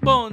Bom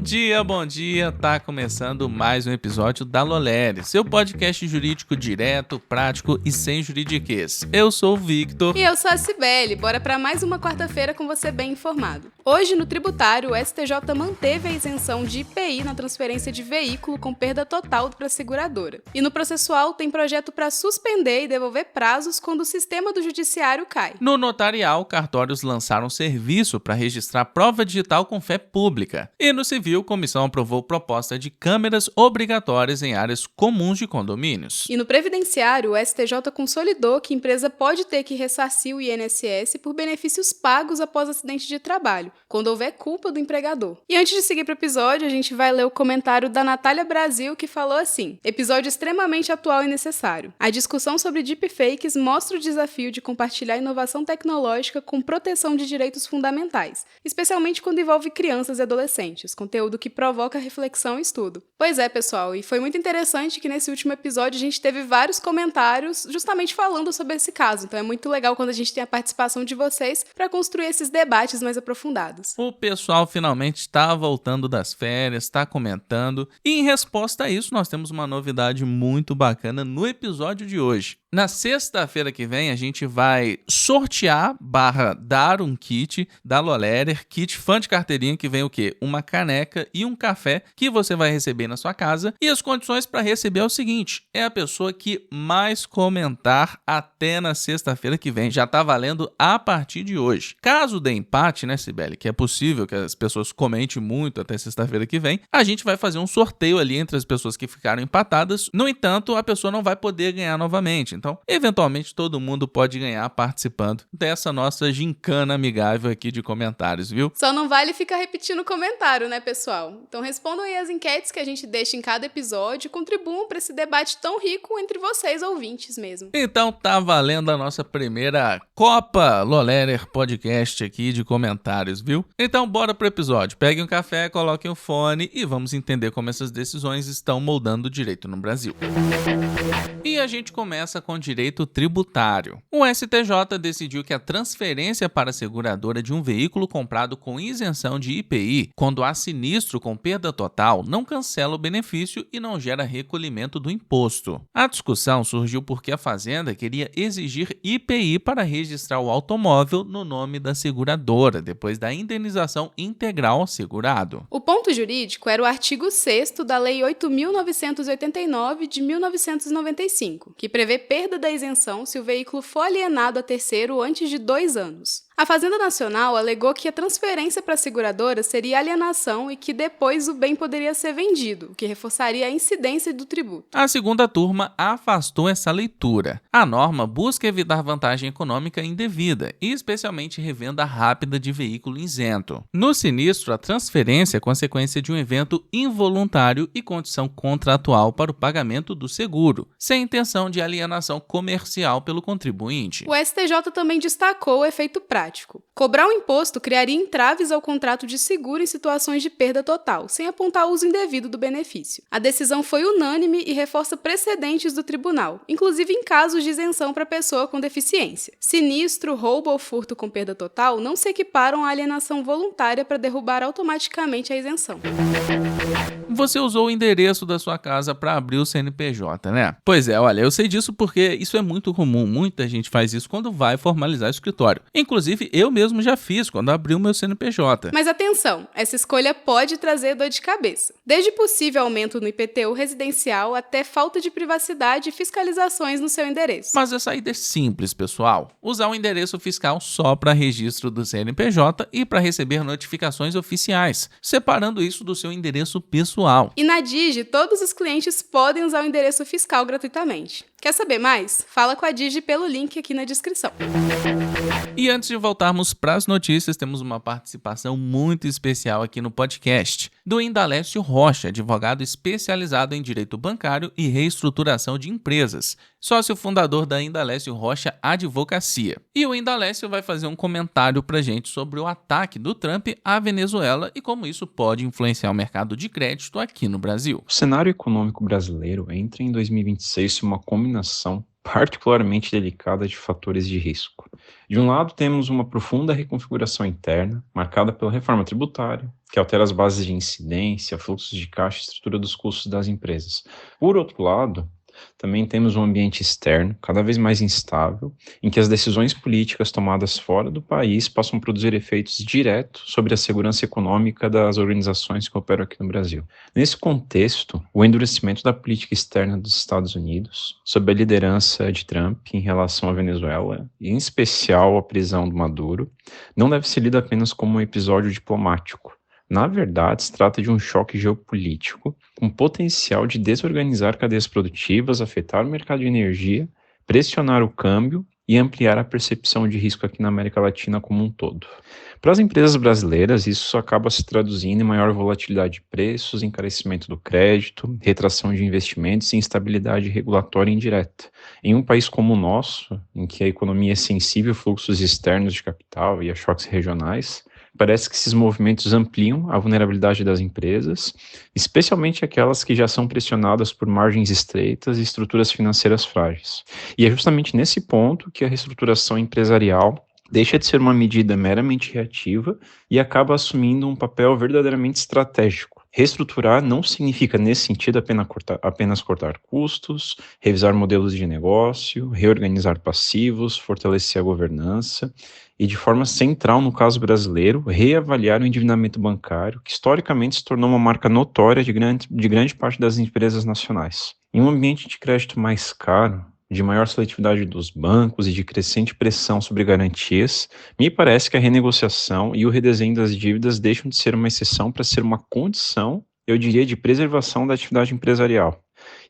dia, tá começando mais um episódio da Lolere, seu podcast jurídico direto, prático e sem juridiquês. Eu sou o Victor. E eu sou a Cibele, bora pra mais uma quarta-feira com você bem informado. Hoje, no tributário, o STJ manteve a isenção de IPI na transferência de veículo com perda total para a seguradora. E no processual, tem projeto para suspender e devolver prazos quando o sistema do judiciário cai. No notarial, cartórios lançaram serviço para registrar prova digital com fé pública. E no civil, a comissão aprovou proposta de câmeras obrigatórias em áreas comuns de condomínios. E no previdenciário, o STJ consolidou que a empresa pode ter que ressarcir o INSS por benefícios pagos após acidente de trabalho, quando houver culpa do empregador. E antes de seguir para o episódio, a gente vai ler o comentário da Natália Brasil, que falou assim: episódio extremamente atual e necessário. A discussão sobre deepfakes mostra o desafio de compartilhar inovação tecnológica com proteção de direitos fundamentais, especialmente quando envolve crianças e adolescentes, conteúdo que provoca reflexão e estudo. Pois é, pessoal, e foi muito interessante que nesse último episódio a gente teve vários comentários justamente falando sobre esse caso, então é muito legal quando a gente tem a participação de vocês para construir esses debates mais aprofundados. O pessoal finalmente está voltando das férias, está comentando, e em resposta a isso nós temos uma novidade muito bacana no episódio de hoje. Na sexta-feira que vem a gente vai sortear / dar um kit da Lolerer, kit fã de carteirinha, que vem o quê? Uma caneca e um café que você vai receber na sua casa. E as condições para receber é o seguinte: é a pessoa que mais comentar até na sexta-feira que vem. Já tá valendo a partir de hoje. Caso dê empate, né, Cibele, que é possível que as pessoas comentem muito até sexta-feira que vem, a gente vai fazer um sorteio ali entre as pessoas que ficaram empatadas. No entanto, a pessoa não vai poder ganhar novamente. Então, eventualmente, todo mundo pode ganhar participando dessa nossa gincana amigável aqui de comentários, viu? Só não vale ficar repetindo o comentário, né, pessoal? Então respondam aí as enquetes que a gente deixa em cada episódio e contribuam para esse debate tão rico entre vocês, ouvintes mesmo. Então tá valendo a nossa primeira Copa Lolerer Podcast aqui de comentários, viu? Então bora pro episódio. Peguem um café, coloquem o fone e vamos entender como essas decisões estão moldando o direito no Brasil. E a gente começa com direito tributário. O STJ decidiu que a transferência para a seguradora de um veículo comprado com isenção de IPI, quando há sinistro com perda total, não cancela o benefício e não gera recolhimento do imposto. A discussão surgiu porque a Fazenda queria exigir IPI para registrar o automóvel no nome da seguradora, depois da indenização integral ao segurado. O ponto jurídico era o artigo 6º da Lei 8.989 de 1995, que prevê perda da isenção se o veículo for alienado a terceiro antes de 2 anos. A Fazenda Nacional alegou que a transferência para a seguradora seria alienação e que depois o bem poderia ser vendido, o que reforçaria a incidência do tributo. A segunda turma afastou essa leitura. A norma busca evitar vantagem econômica indevida e especialmente revenda rápida de veículo isento. No sinistro, a transferência é consequência de um evento involuntário e condição contratual para o pagamento do seguro, sem intenção de alienação comercial pelo contribuinte. O STJ também destacou o efeito prático. Cobrar o imposto criaria entraves ao contrato de seguro em situações de perda total, sem apontar o uso indevido do benefício. A decisão foi unânime e reforça precedentes do tribunal, inclusive em casos de isenção para pessoa com deficiência. Sinistro, roubo ou furto com perda total não se equiparam à alienação voluntária para derrubar automaticamente a isenção. Você usou o endereço da sua casa para abrir o CNPJ, né? Pois é, olha, eu sei disso porque isso é muito comum. Muita gente faz isso quando vai formalizar o escritório. Inclusive, eu mesmo já fiz quando abri o meu CNPJ. Mas atenção, essa escolha pode trazer dor de cabeça. Desde possível aumento no IPTU residencial até falta de privacidade e fiscalizações no seu endereço. Mas a saída é simples, pessoal. Usar o endereço fiscal só para registro do CNPJ e para receber notificações oficiais, separando isso do seu endereço pessoal. E na Digi, todos os clientes podem usar o endereço fiscal gratuitamente. Quer saber mais? Fala com a Digi pelo link aqui na descrição. E antes de voltarmos para as notícias, temos uma participação muito especial aqui no podcast, do Indalécio Rocha, advogado especializado em direito bancário e reestruturação de empresas, sócio fundador da Indalécio Rocha Advocacia. E o Indalécio vai fazer um comentário para a gente sobre o ataque do Trump à Venezuela e como isso pode influenciar o mercado de crédito aqui no Brasil. O cenário econômico brasileiro entra em 2026 uma combinação particularmente delicada de fatores de risco. De um lado, temos uma profunda reconfiguração interna, marcada pela reforma tributária, que altera as bases de incidência, fluxos de caixa e estrutura dos custos das empresas. Por outro lado, também temos um ambiente externo, cada vez mais instável, em que as decisões políticas tomadas fora do país passam a produzir efeitos diretos sobre a segurança econômica das organizações que operam aqui no Brasil. Nesse contexto, o endurecimento da política externa dos Estados Unidos, sob a liderança de Trump em relação à Venezuela, e em especial a prisão do Maduro, não deve ser lido apenas como um episódio diplomático. Na verdade, se trata de um choque geopolítico com potencial de desorganizar cadeias produtivas, afetar o mercado de energia, pressionar o câmbio e ampliar a percepção de risco aqui na América Latina como um todo. Para as empresas brasileiras, isso acaba se traduzindo em maior volatilidade de preços, encarecimento do crédito, retração de investimentos e instabilidade regulatória indireta. Em um país como o nosso, em que a economia é sensível a fluxos externos de capital e a choques regionais, parece que esses movimentos ampliam a vulnerabilidade das empresas, especialmente aquelas que já são pressionadas por margens estreitas e estruturas financeiras frágeis. E é justamente nesse ponto que a reestruturação empresarial deixa de ser uma medida meramente reativa e acaba assumindo um papel verdadeiramente estratégico. Reestruturar não significa, nesse sentido, apenas cortar custos, revisar modelos de negócio, reorganizar passivos, fortalecer a governança e, de forma central no caso brasileiro, reavaliar o endividamento bancário, que historicamente se tornou uma marca notória de grande parte das empresas nacionais. Em um ambiente de crédito mais caro, de maior seletividade dos bancos e de crescente pressão sobre garantias, me parece que a renegociação e o redesenho das dívidas deixam de ser uma exceção para ser uma condição, eu diria, de preservação da atividade empresarial.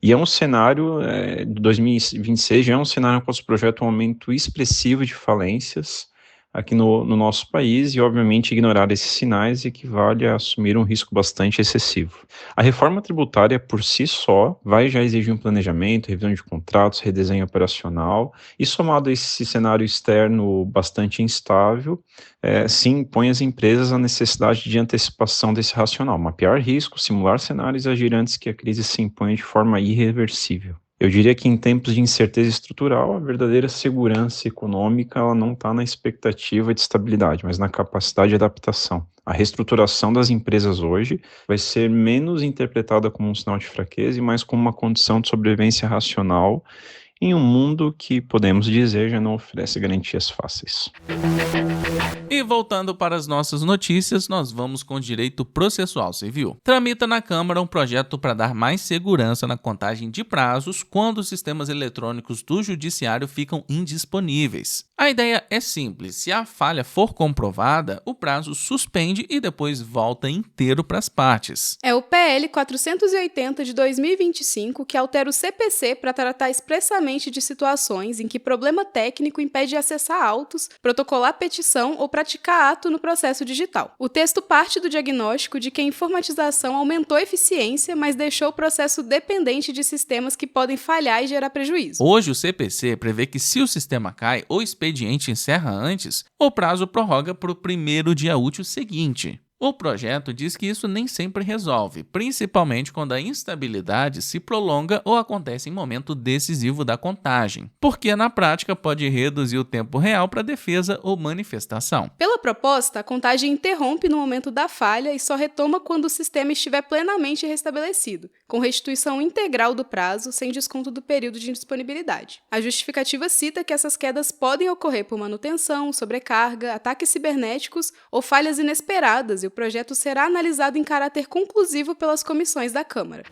E é um cenário, de 2026, já é um cenário que projeta um aumento expressivo de falências aqui no nosso país e, obviamente, ignorar esses sinais equivale a assumir um risco bastante excessivo. A reforma tributária, por si só, vai já exigir um planejamento, revisão de contratos, redesenho operacional e, somado a esse cenário externo bastante instável, sim, impõe às empresas a necessidade de antecipação desse racional, mapear riscos, simular cenários e agir antes que a crise se imponha de forma irreversível. Eu diria que em tempos de incerteza estrutural, a verdadeira segurança econômica ela não está na expectativa de estabilidade, mas na capacidade de adaptação. A reestruturação das empresas hoje vai ser menos interpretada como um sinal de fraqueza e mais como uma condição de sobrevivência racional em um mundo que, podemos dizer, já não oferece garantias fáceis. E voltando para as nossas notícias, nós vamos com direito processual civil. Tramita na Câmara um projeto para dar mais segurança na contagem de prazos quando os sistemas eletrônicos do Judiciário ficam indisponíveis. A ideia é simples: se a falha for comprovada, o prazo suspende e depois volta inteiro para as partes. É o PL 480 de 2025 que altera o CPC para tratar expressamente de situações em que problema técnico impede acessar autos, protocolar petição ou praticar ato no processo digital. O texto parte do diagnóstico de que a informatização aumentou a eficiência, mas deixou o processo dependente de sistemas que podem falhar e gerar prejuízo. Hoje, o CPC prevê que, se o sistema cai ou o expediente encerra antes, o prazo prorroga para o primeiro dia útil seguinte. O projeto diz que isso nem sempre resolve, principalmente quando a instabilidade se prolonga ou acontece em momento decisivo da contagem, porque na prática pode reduzir o tempo real para defesa ou manifestação. Pela proposta, a contagem interrompe no momento da falha e só retoma quando o sistema estiver plenamente restabelecido, com restituição integral do prazo, sem desconto do período de indisponibilidade. A justificativa cita que essas quedas podem ocorrer por manutenção, sobrecarga, ataques cibernéticos ou falhas inesperadas, e o projeto será analisado em caráter conclusivo pelas comissões da Câmara.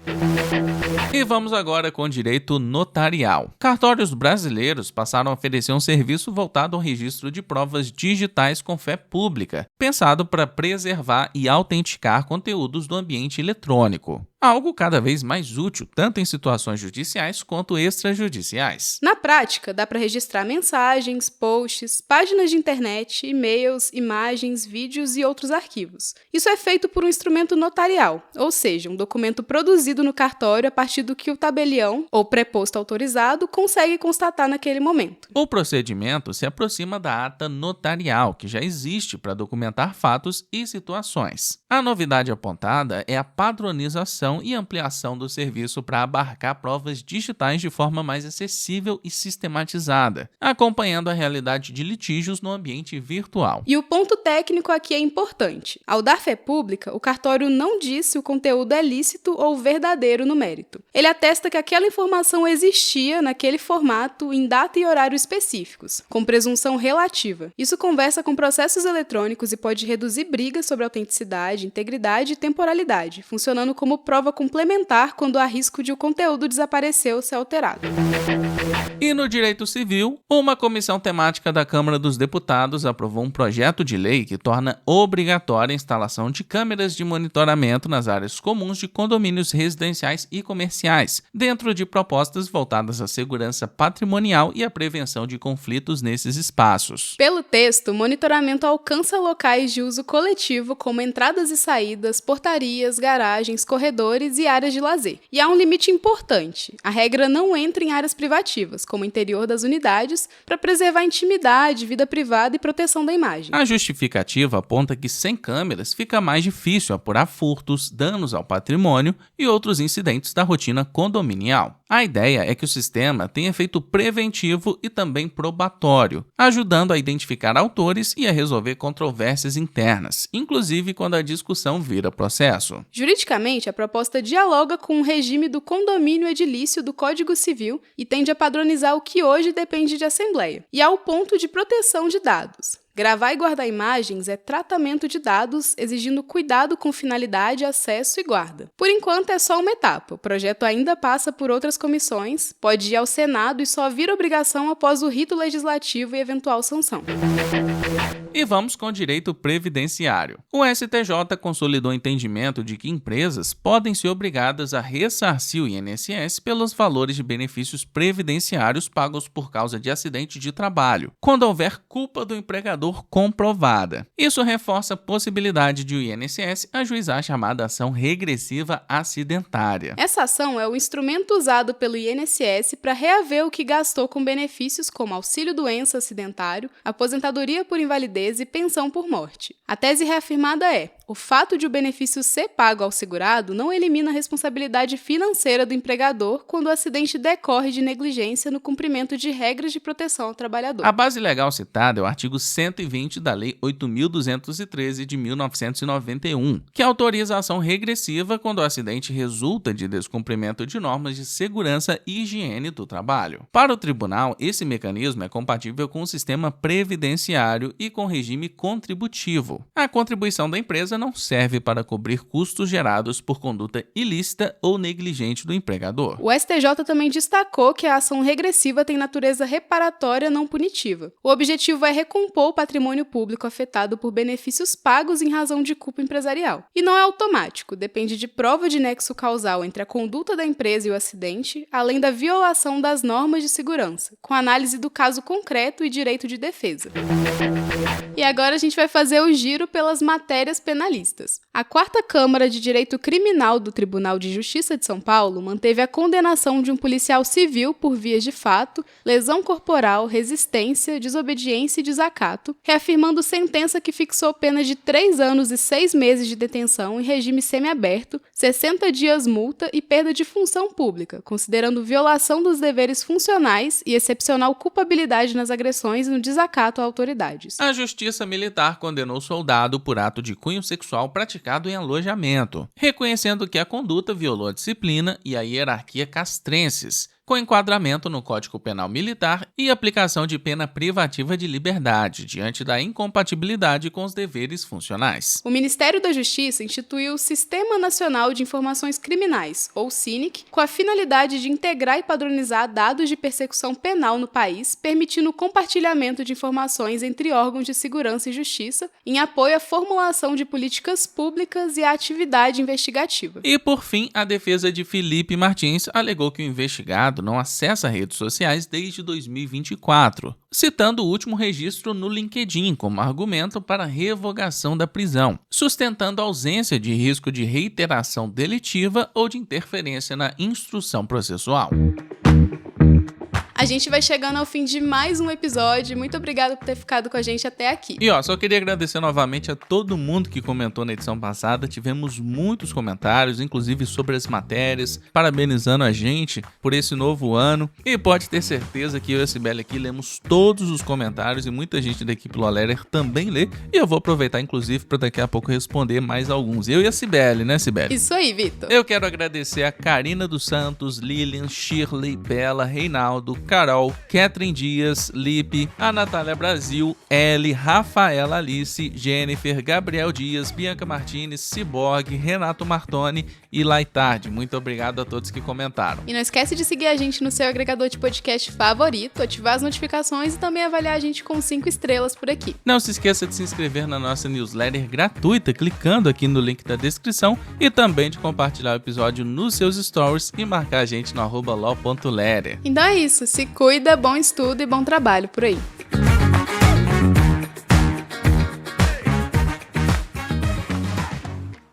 E vamos agora com o direito notarial. Cartórios brasileiros passaram a oferecer um serviço voltado ao registro de provas digitais com fé pública, pensado para preservar e autenticar conteúdos do ambiente eletrônico. Algo cada vez mais útil, tanto em situações judiciais quanto extrajudiciais. Na prática, dá para registrar mensagens, posts, páginas de internet, e-mails, imagens, vídeos e outros arquivos. Isso é feito por um instrumento notarial, ou seja, um documento produzido no cartório a partir do que o tabelião, ou preposto autorizado, consegue constatar naquele momento. O procedimento se aproxima da ata notarial, que já existe para documentar fatos e situações. A novidade apontada é a padronização expansão e ampliação do serviço para abarcar provas digitais de forma mais acessível e sistematizada, acompanhando a realidade de litígios no ambiente virtual. E o ponto técnico aqui é importante. Ao dar fé pública, o cartório não diz se o conteúdo é lícito ou verdadeiro no mérito. Ele atesta que aquela informação existia naquele formato em data e horário específicos, com presunção relativa. Isso conversa com processos eletrônicos e pode reduzir brigas sobre autenticidade, integridade e temporalidade, funcionando como prova complementar quando há risco de o conteúdo desaparecer ou ser alterado. E no direito civil, uma comissão temática da Câmara dos Deputados aprovou um projeto de lei que torna obrigatória a instalação de câmeras de monitoramento nas áreas comuns de condomínios residenciais e comerciais, dentro de propostas voltadas à segurança patrimonial e à prevenção de conflitos nesses espaços. Pelo texto, o monitoramento alcança locais de uso coletivo como entradas e saídas, portarias, garagens, corredores e áreas de lazer. E há um limite importante: a regra não entra em áreas privativas, como o interior das unidades, para preservar a intimidade, vida privada e proteção da imagem. A justificativa aponta que sem câmeras fica mais difícil apurar furtos, danos ao patrimônio e outros incidentes da rotina condominial. A ideia é que o sistema tenha efeito preventivo e também probatório, ajudando a identificar autores e a resolver controvérsias internas, inclusive quando a discussão vira processo. Juridicamente, a proposta dialoga com o regime do condomínio edilício do Código Civil e tende a padronizar o que hoje depende de assembleia. E ao ponto de proteção de dados. Gravar e guardar imagens é tratamento de dados, exigindo cuidado com finalidade, acesso e guarda. Por enquanto é só uma etapa. O projeto ainda passa por outras comissões, pode ir ao Senado e só vira obrigação após o rito legislativo e eventual sanção. E vamos com o direito previdenciário. O STJ consolidou o entendimento de que empresas podem ser obrigadas a ressarcir o INSS pelos valores de benefícios previdenciários pagos por causa de acidente de trabalho, quando houver culpa do empregador comprovada. Isso reforça a possibilidade de o INSS ajuizar a chamada ação regressiva acidentária. Essa ação é o instrumento usado pelo INSS para reaver o que gastou com benefícios como auxílio-doença acidentário, aposentadoria por invalidez e pensão por morte. A tese reafirmada é: o fato de o benefício ser pago ao segurado não elimina a responsabilidade financeira do empregador quando o acidente decorre de negligência no cumprimento de regras de proteção ao trabalhador. A base legal citada é o artigo 120 da Lei 8.213 de 1991, que autoriza a ação regressiva quando o acidente resulta de descumprimento de normas de segurança e higiene do trabalho. Para o tribunal, esse mecanismo é compatível com o sistema previdenciário e com o regime contributivo. A contribuição da empresa não serve para cobrir custos gerados por conduta ilícita ou negligente do empregador. O STJ também destacou que a ação regressiva tem natureza reparatória não punitiva. O objetivo é recompor o patrimônio público afetado por benefícios pagos em razão de culpa empresarial. E não é automático, depende de prova de nexo causal entre a conduta da empresa e o acidente, além da violação das normas de segurança, com análise do caso concreto e direito de defesa. E agora a gente vai fazer o giro pelas matérias penalistas. A 4ª Câmara de Direito Criminal do Tribunal de Justiça de São Paulo manteve a condenação de um policial civil por vias de fato, lesão corporal, resistência, desobediência e desacato, reafirmando sentença que fixou pena de 3 anos e 6 meses de detenção em regime semiaberto, 60 dias multa e perda de função pública, considerando violação dos deveres funcionais e excepcional culpabilidade nas agressões e no desacato a autoridades. A Justiça Militar condenou soldado por ato de cunho sexual praticado em alojamento, reconhecendo que a conduta violou a disciplina e a hierarquia castrenses, com enquadramento no Código Penal Militar e aplicação de pena privativa de liberdade, diante da incompatibilidade com os deveres funcionais. O Ministério da Justiça instituiu o Sistema Nacional de Informações Criminais, ou SINIC, com a finalidade de integrar e padronizar dados de persecução penal no país, permitindo o compartilhamento de informações entre órgãos de segurança e justiça, em apoio à formulação de políticas públicas e à atividade investigativa. E, por fim, a defesa de Felipe Martins alegou que o investigado não acessa redes sociais desde 2024, citando o último registro no LinkedIn como argumento para a revogação da prisão, sustentando a ausência de risco de reiteração delitiva ou de interferência na instrução processual. A A gente vai chegando ao fim de mais um episódio. Muito obrigada por ter ficado com a gente até aqui. E só queria agradecer novamente a todo mundo que comentou na edição passada. Tivemos muitos comentários, inclusive sobre as matérias, parabenizando a gente por esse novo ano. E pode ter certeza que eu e a Cibele aqui lemos todos os comentários e muita gente da equipe LawLetter também lê. E eu vou aproveitar, inclusive, para daqui a pouco responder mais alguns. Eu e a Cibele, né, Cibele? Isso aí, Vitor. Eu quero agradecer a Karina dos Santos, Lilian, Shirley, Bela, Reinaldo, Carol, Catherine Dias, Lipe, a Natália Brasil, Ellie, Rafaela Alice, Jennifer, Gabriel Dias, Bianca Martins, Ciborgue, Renato Martoni e Laitard. Muito obrigado a todos que comentaram. E não esquece de seguir a gente no seu agregador de podcast favorito, ativar as notificações e também avaliar a gente com 5 estrelas por aqui. Não se esqueça de se inscrever na nossa newsletter gratuita, clicando aqui no link da descrição, e também de compartilhar o episódio nos seus stories e marcar a gente no @law.letter. Então é isso, se cuida, bom estudo e bom trabalho por aí.